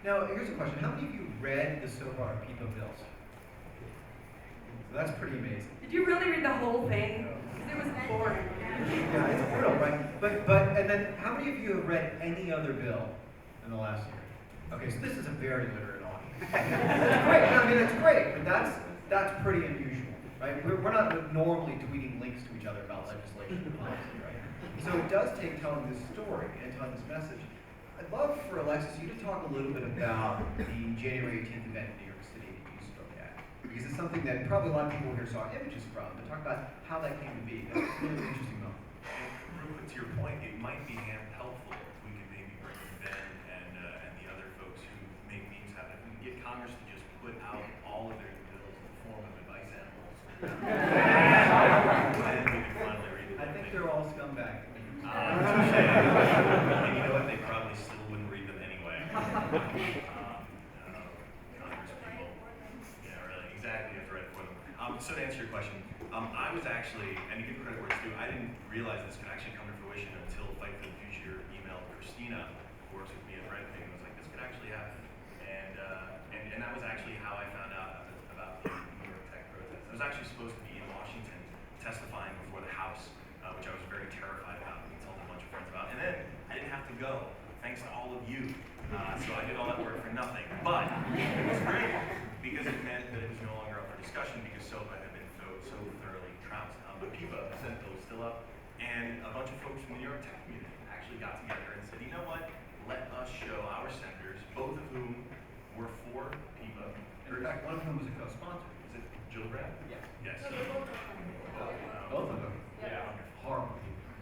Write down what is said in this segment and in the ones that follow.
Now, here's a question. How many of you read the SOPA or PIPA bills? So that's pretty amazing. Did you really read the whole thing? Because it was boring. Yeah, it's brutal, right? But and then how many of you have read any other bill in the last year? Okay, so this is a very literate audience. That's great. I mean, that's great, but that's pretty unusual, right? We're not normally tweeting links to each other about legislation and policy, right? So it does take telling this story and telling this message. I'd love for Alexis, you to talk a little bit about the January 18th event in New York City that you spoke at, because it's something that probably a lot of people here saw images from, but talk about how that came to be. That's a really interesting moment. Real quick to your point, it might be helpful if we could maybe bring Ben and the other folks who make memes happen. If we could get Congress to just put out all of their bills in the form of advice animals, then we can finally read them. I think they're all scumbags. And you know what? They probably still wouldn't read them anyway. Congress people. Yeah, really. Exactly. You have to write it for them. So to answer your question, I was actually, and to give credit where it's due, I didn't realize this could actually come to fruition until Fight for the Future emailed Christina, who works with me at Redpig, and was like, this could actually happen. And that was actually how I found out about the New York Tech protest. I was actually supposed to be in Washington testifying before the House, which I was very terrified about and told a bunch of friends about. And then I didn't have to go, thanks to all of you. So I did all that work for nothing. But it was great because it meant that it was no longer up for discussion because SOPA had been so thoroughly trounced. But PIPA, Senate bill, was still up. And a bunch of folks from the New York Tech community actually got together and said, you know what? Let us show our senators, both of whom were for PIPA. In fact, one of them was a co-sponsor. Is it Jill Graham? Yes. Yes. Both of them. Yeah. Horrible.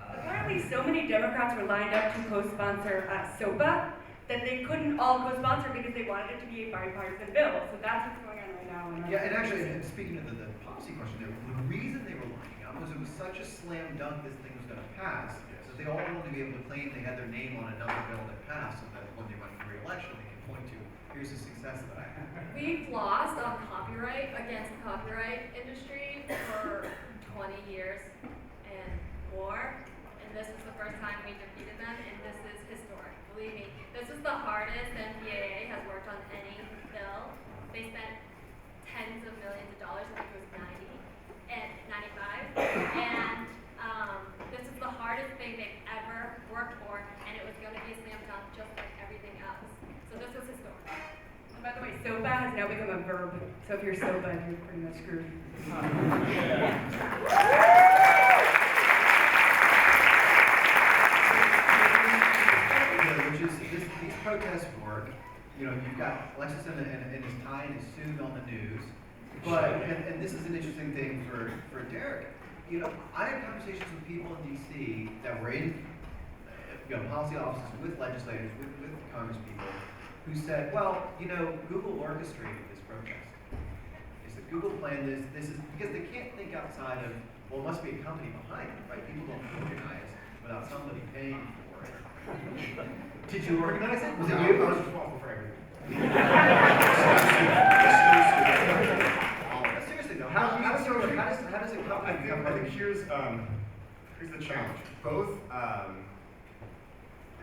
Apparently, so many Democrats were lined up to co-sponsor SOPA that they couldn't all co-sponsor because they wanted it to be a bipartisan bill. So that's what's going on right now. Yeah, and actually, and speaking of the policy question there, the reason they were lining up was it was such a slam dunk this thing was going to pass, that they all wanted to be able to claim they had their name on another bill that passed, so that when they run for re-election, they can point to, here's the success that I had. We've lost on copyright against the copyright industry for 20 years and more. And this is the first time we defeated them, and this is historic. Believe me, this is the hardest MPAA has worked on any bill. They spent tens of millions of dollars, I think it was 90 and 95. And this is the hardest thing they've ever worked for, and it was going to be a slam dunk just like everything else. So this was historic. And by the way, SOPA has now become a verb. So if you're SOPA, you're pretty much screwed. Which is, these protests work. You know, you've got Alexis and his tie and his suit on the news. But, and this is an interesting thing for Derek. You know, I had conversations with people in D.C. that were in policy offices with legislators, with Congress people, who said, well, you know, Google orchestrated this protest. They said Google planned this is because they can't think outside of, well, it must be a company behind it, right? People don't organize without somebody paying for it. Did you organize it? Was it you? I was responsible for everything. Seriously though, how does it come? I think here's the challenge. Both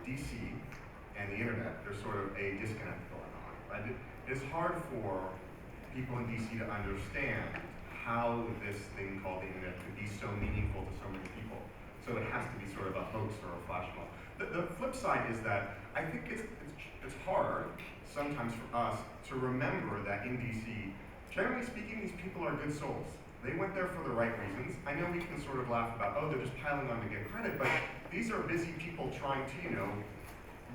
DC and the internet, there's sort of a disconnect going on. Right? It's hard for people in DC to understand how this thing called the internet could be so meaningful to so many people. So it has to be sort of a hoax or a flash mob. The flip side is that I think it's hard sometimes for us to remember that in DC, generally speaking, these people are good souls. They went there for the right reasons. I know we can sort of laugh about, oh, they're just piling on to get credit, but these are busy people trying to,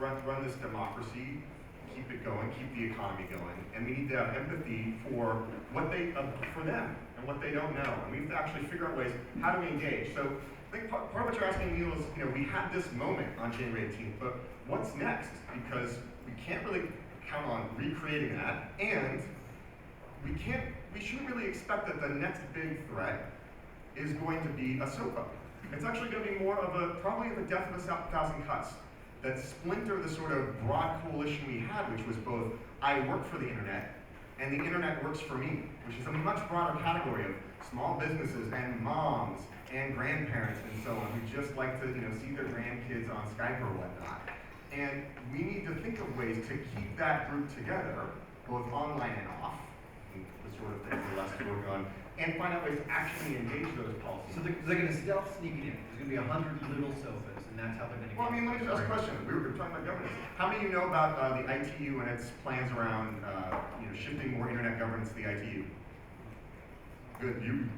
run this democracy, keep it going, keep the economy going, and we need to have empathy for for them and what they don't know, and we have to actually figure out ways, how do we engage? So I think part of what you're asking, Neil, is, we had this moment on January 18th, but what's next? Because we can't really count on recreating that, and we shouldn't really expect that the next big threat is going to be a SOPA. It's actually going to be more of probably the death of a thousand cuts that splinter the sort of broad coalition we had, which was both, I work for the internet, and the internet works for me, which is a much broader category of small businesses and moms and grandparents and so on, who just like to see their grandkids on Skype or whatnot. And we need to think of ways to keep that group together, both online and off, and the sort of things we're less to work on, and find out ways to actually engage those policies. So they're gonna stealth sneak it in. There's gonna be 100 little sofas, and that's how they're gonna get. Well, I mean, let me just ask a question. We were talking about governance. How many of you know about the ITU and its plans around shifting more internet governance to the ITU? Good.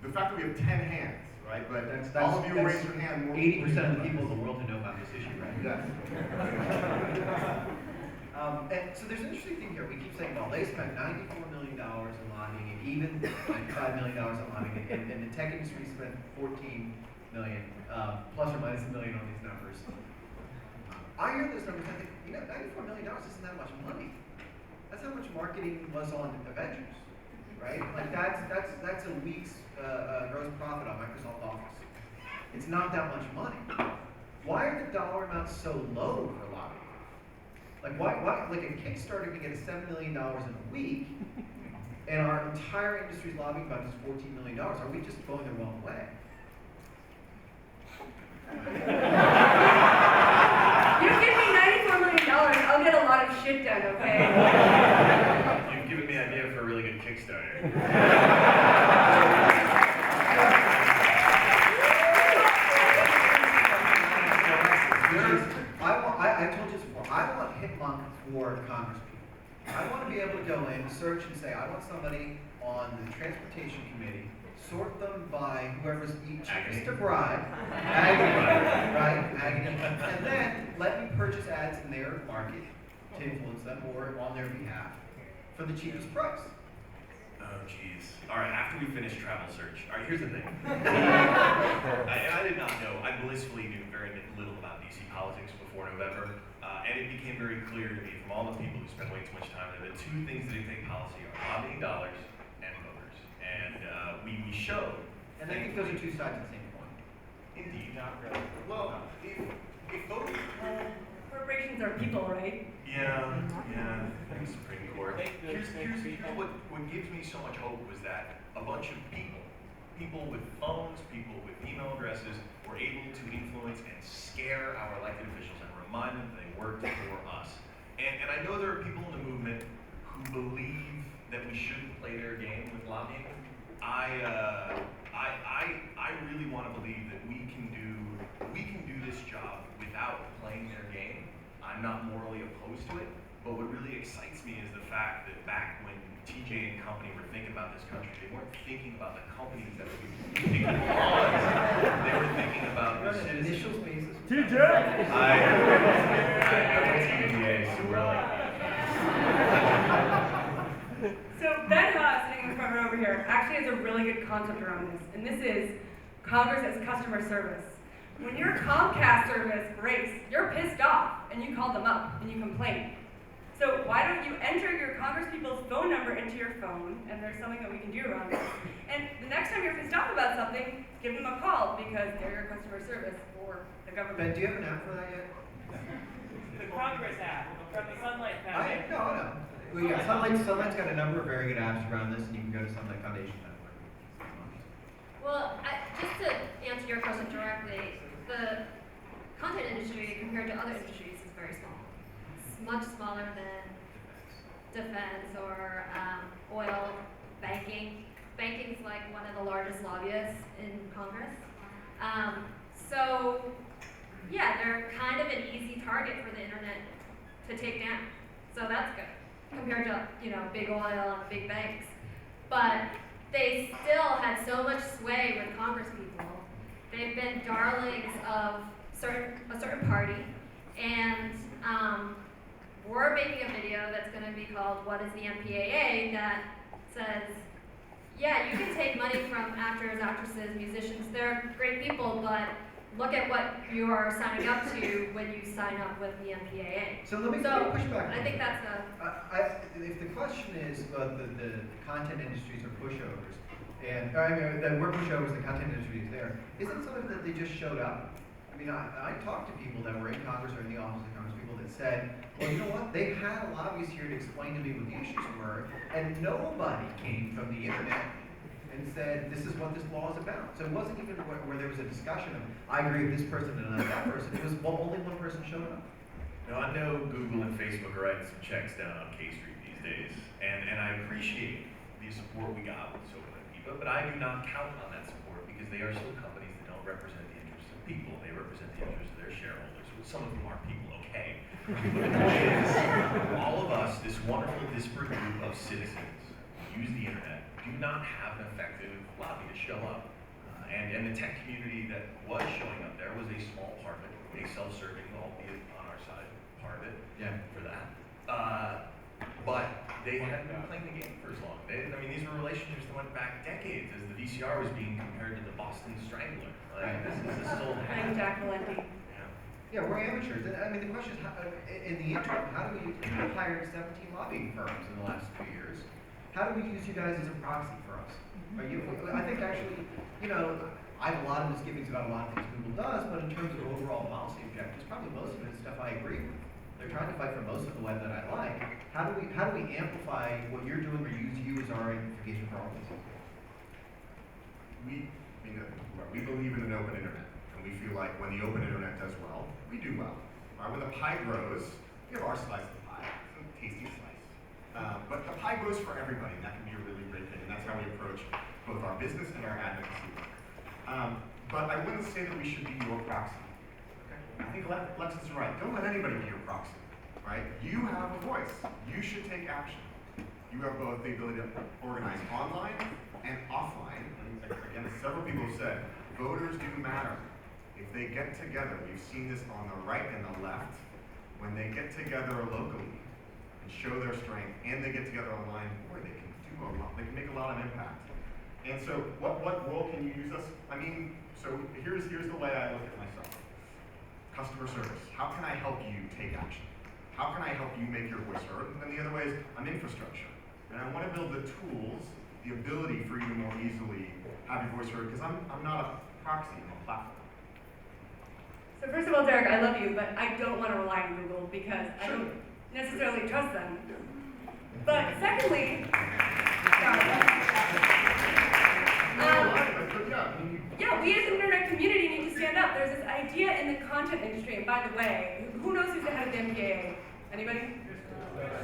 The fact that we have 10 hands, right? But all of you raised your hand. More 80% of the people in the world who know about this issue, right? Yes. And so there's an interesting thing here. We keep saying, well, they spent $94 million in lobbying, and even $95 million in lobbying, and the tech industry spent $14 million, plus or minus $1 million on these numbers. I hear those numbers and I think, $94 million isn't that much money. That's how much marketing was on Avengers, right? Like that's a week's gross profit on Microsoft Office. It's not that much money. Why are the dollar amounts so low for lobbying? Like why like a Kickstarter can get $7 million in a week, and our entire industry's lobbying budget is $14 million. Are we just going the wrong way? You give me $94 million, I'll get a lot of shit done, okay? You've given me an idea for a really good Kickstarter. I told you this before, I want Hitmonk for Congress people. I want to be able to go in, search, and say, I want somebody on the Transportation Committee, sort them by whoever's cheapest to bribe, agony, right, agony, and then let me purchase ads in their market to influence them or on their behalf for the cheapest price. Oh, jeez. All right, after we finish Travel Search, all right, here's the thing. I did not know, I blissfully knew very little about DC politics before November, and it became very clear to me from all the people who spend way too much time there that two things that dictate policy are lobbying dollars and voters. And we showed. And I think those are two sides of the same coin. Indeed. Not really. Well, if voters. Corporations are people, right? Yeah. Thanks, Supreme Court. Here's what gives me so much hope was that a bunch of people with phones, people with email addresses, were able to influence and scare our elected officials and remind them that they worked for us. And I know there are people in the movement who believe that we shouldn't play their game with lobbying. I really want to believe that we can do this job without playing their game. I'm not morally opposed to it, but what really excites me is the fact that back when TJ and company were thinking about this country, they weren't thinking about the companies that would be making the laws. They were thinking about the On an initial citizens. basis. TJ! I know TJ, so we're like, So Ben Haas, sitting in the front row over here, actually has a really good concept around this, and this is Congress as customer service. When your Comcast service breaks, you're pissed off, and you call them up, and you complain. So why don't you enter your Congress people's phone number into your phone, and there's something that we can do around this. And the next time you're pissed off about something, give them a call, because they're your customer service for the Ben, government. do you have an app for that yet? The Congress app from the Sunlight Foundation. No. Well, yeah, Sunlight's got a number of very good apps around this, and you can go to sunlightfoundation.org. Well, just to answer your question directly, the content industry compared to other industries is very small. It's much smaller than defense or oil, banking. Banking's like one of the largest lobbyists in Congress. So, yeah, they're kind of an easy target for the internet to take down. So that's good compared to, big oil and big banks. But they still had so much sway with Congress people. They've been darlings of a certain party, and we're making a video that's going to be called "What is the MPAA?" that says, yeah, you can take money from actors, actresses, musicians. They're great people, but look at what you are signing up to when you sign up with the MPAA. So let me push back. I think that's If the question is the content industries are pushovers, and that we're pushovers, the content industry is there, isn't something that they just showed up? I mean, I talked to people that were in Congress or in the office of Congress, people that said, well, you know what? They had a lobbyist here to explain to me what the issues were, and nobody came from the internet and said, this is what this law is about. So it wasn't even where there was a discussion of, I agree with this person and not that person. It was only one person showed up. No, I know Google and Facebook are writing some checks down on K Street these days, and I appreciate the support we got with SoFIPA, but I do not count on that support because they are still companies that don't represent the interests of people. They represent the interests of their shareholders, which some of them are people, okay. But the point is, all of us, this wonderful disparate group of citizens who use the internet, do not have an effective lobby to show up. And the tech community that was showing up there was a small part of it, a self-serving, albeit on our side, part of it. Yeah. For that. But they hadn't been playing the game for as long. These were relationships that went back decades as the VCR was being compared to the Boston Strangler. Right. This is still I'm happening. Jack Valenti. Yeah. Yeah, we're amateurs. And I mean, the question is, in the interim, how do we hired 17 lobbying firms in the last 2 years? How do we use you guys as a proxy for us? I think actually, I have a lot of misgivings about a lot of things Google does, but in terms of overall policy objectives, probably most of it is stuff I agree with. They're trying to fight for most of the web that I like. How do we amplify what you're doing or use you as our amplification for all this? We believe in an open internet, and we feel like when the open internet does well, we do well. Right? When the pie grows, we have our slice of the pie. It's a tasty slice. But the pie grows for everybody, and that can be a really great thing, and that's how we approach both our business and our advocacy work. But I wouldn't say that we should be your proxy. Okay? I think Alexis is right. Don't let anybody be your proxy. Right? You have a voice. You should take action. You have both the ability to organize online and offline. And again, as several people have said, voters do matter. If they get together, we've seen this on the right and the left, when they get together locally and show their strength, and they get together online, boy, they can do a lot. They can make a lot of impact. And so, what role can you use us? So here's the way I look at myself. Customer service. How can I help you take action? How can I help you make your voice heard? And then the other way is I'm infrastructure. And I want to build the tools, the ability for you to more easily have your voice heard, because I'm not a proxy, I'm a platform. So first of all, Derek, I love you, but I don't want to rely on Google because I don't necessarily trust them. But secondly, yeah, we as an internet community need to stand up. There's this idea in the content industry, and by the way, who knows who's the head of the MPAA? Anybody?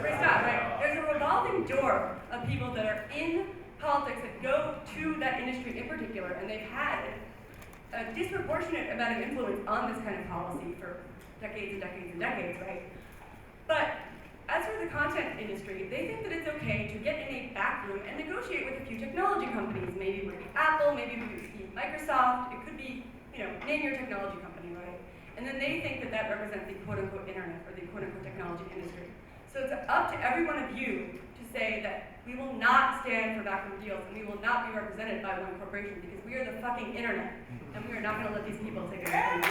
Chris Scott, right? There's a revolving door of people that are in politics that go to that industry in particular, and they've had a disproportionate amount of influence on this kind of policy for decades and decades and decades, right? But as for the content industry, they think that it's okay to get in a back room and negotiate with a few technology companies. Maybe it would be Apple, maybe it would be Microsoft, it could be, name your technology company, right? And then they think that that represents the quote-unquote internet or the quote-unquote technology industry. So it's up to every one of you to say that we will not stand for backroom deals and we will not be represented by one corporation because we are the fucking internet and we are not going to let these people take it away.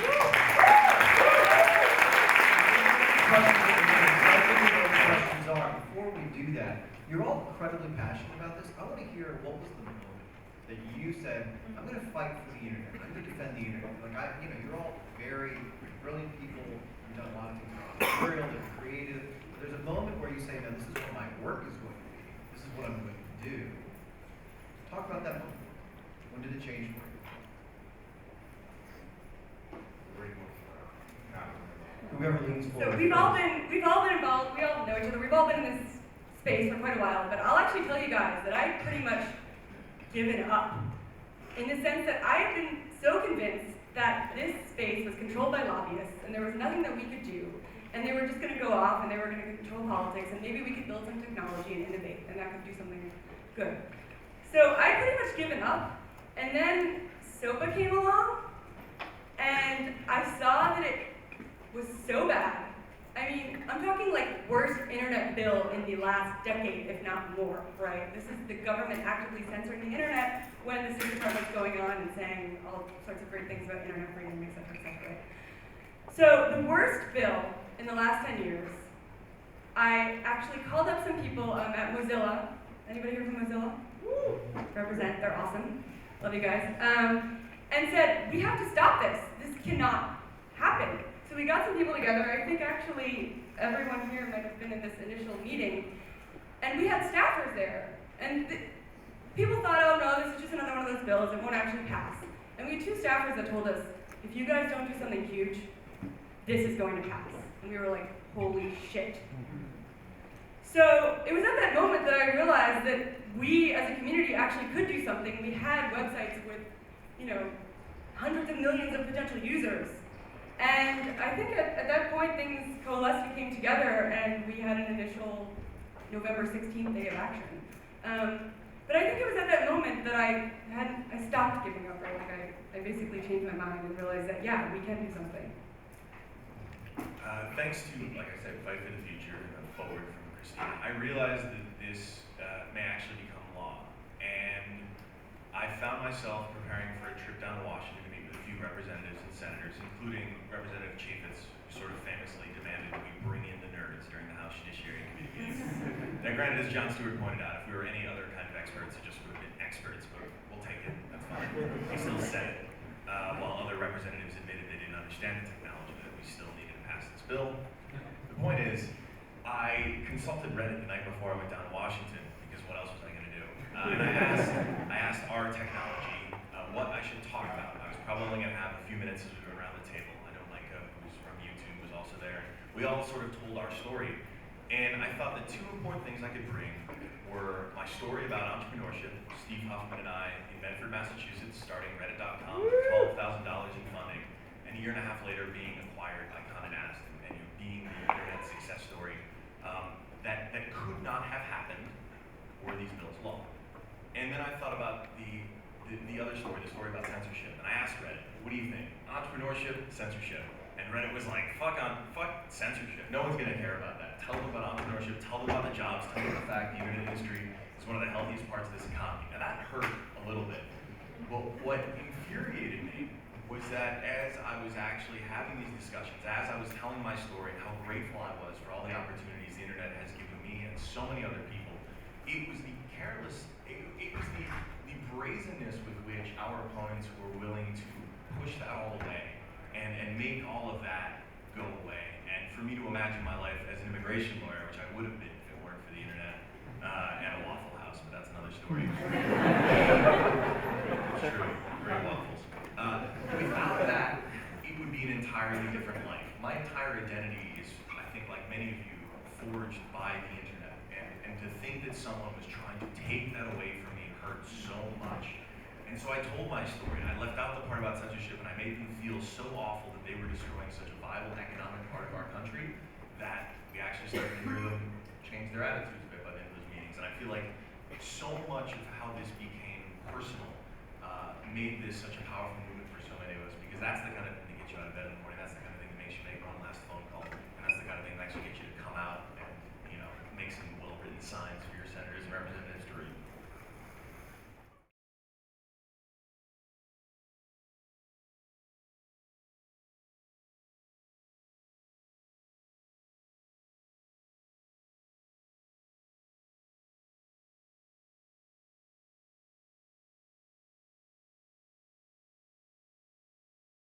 Questions are, before we do that, you're all incredibly passionate about this. I want to hear what was the moment that you said, I'm going to fight for the internet. I'm going to defend the internet. You're all very brilliant people. You've done a lot of things entrepreneurial and creative. There's a moment where you say, no, this is what my work is going to be. This is what I'm going to do. Talk about that moment. When did it change for you? Whoever leans So forward. we've all been involved, we all know each other, we've all been in this space for quite a while, but I'll actually tell you guys that I've pretty much given up. In the sense that I have been so convinced that this space was controlled by lobbyists and there was nothing that we could do, and they were just gonna go off and they were gonna control politics and maybe we could build some technology and innovate and that could do something good. So I pretty much given up, and then SOPA came along, and I saw that it was so bad. I mean, I'm talking like worst internet bill in the last decade, if not more, right? This is the government actively censoring the internet when the State Department's going on and saying all sorts of great things about internet freedom, et cetera, right? So the worst bill in the last 10 years, I actually called up some people at Mozilla. Anybody here from Mozilla? Represent, they're awesome. Love you guys. And said, we have to stop this. This cannot happen. So we got some people together. I think actually everyone here might have been in this initial meeting. And we had staffers there. And people thought, oh no, this is just another one of those bills. It won't actually pass. And we had two staffers that told us, if you guys don't do something huge, this is going to pass. And we were like, holy shit. So it was at that moment that I realized that we as a community actually could do something. We had websites with, you know, hundreds of millions of potential users. And I think at that point things coalesced and came together, and we had an initial November 16th day of action. But I think it was at that moment that I stopped giving up, right? Like I basically changed my mind and realized that, yeah, we can do something. Thanks to, like I said, Fight for the Future and Forward from Christina, I realized that this may actually become law. And I found myself preparing for a trip down to Washington to meet with a few representatives and senators, including Representative Chaffetz, who sort of famously demanded that we bring in the nerds during the House Judiciary Committee meetings. Now granted, as John Stewart pointed out, if we were any other kind of experts, it just would have been experts, but we'll take it, that's fine. He still said it, while other representatives admitted they didn't understand the technology, that we still needed to pass this bill. The point is, I consulted Reddit the night before I went down to Washington, because what else was I going to do? And I asked our technology what I should talk about. I was probably only going to have a few minutes as we were around the table. I know Micah, who's from YouTube, was also there. We all sort of told our story. And I thought the two important things I could bring were my story about entrepreneurship, Steve Huffman and I in Medford, Massachusetts, starting Reddit.com with $12,000 in funding, and a year and a half later being acquired by Condé Nast and being the internet success story that could not have happened were these bills law. And then I thought about the other story, the story about censorship, and I asked Reddit, what do you think? Entrepreneurship, censorship. And Reddit was like, fuck censorship. No one's gonna care about that. Tell them about entrepreneurship, tell them about the jobs, tell them about the fact the internet industry is one of the healthiest parts of this economy. Now that hurt a little bit. But what infuriated me was that as I was actually having these discussions, as I was telling my story, how grateful I was for all the opportunities the internet has given me and so many other people, it was the careless, it was the brazenness with which our opponents were willing to push that all away and make all of that go away. And for me to imagine my life as an immigration lawyer, which I would have been if it weren't for the internet and a Waffle House, but that's another story. True, great waffles. Without that, it would be an entirely different life. My entire identity is, I think, like many of you, forged by the internet. And to think that someone was trying to take that away from me hurt so much. And so I told my story, and I left out the part about censorship, and I made them feel so awful that they were destroying such a vital economic part of our country that we actually started to hear them change their attitudes a bit by the end of those meetings. And I feel like so much of how this became personal made this such a powerful movement for so many of us, because that's the kind of thing that gets you out of bed in the morning, that's the kind of thing that makes you make one last phone call, and that's the kind of thing that actually gets you to come out and, you know, make some well-written signs for your senators and representatives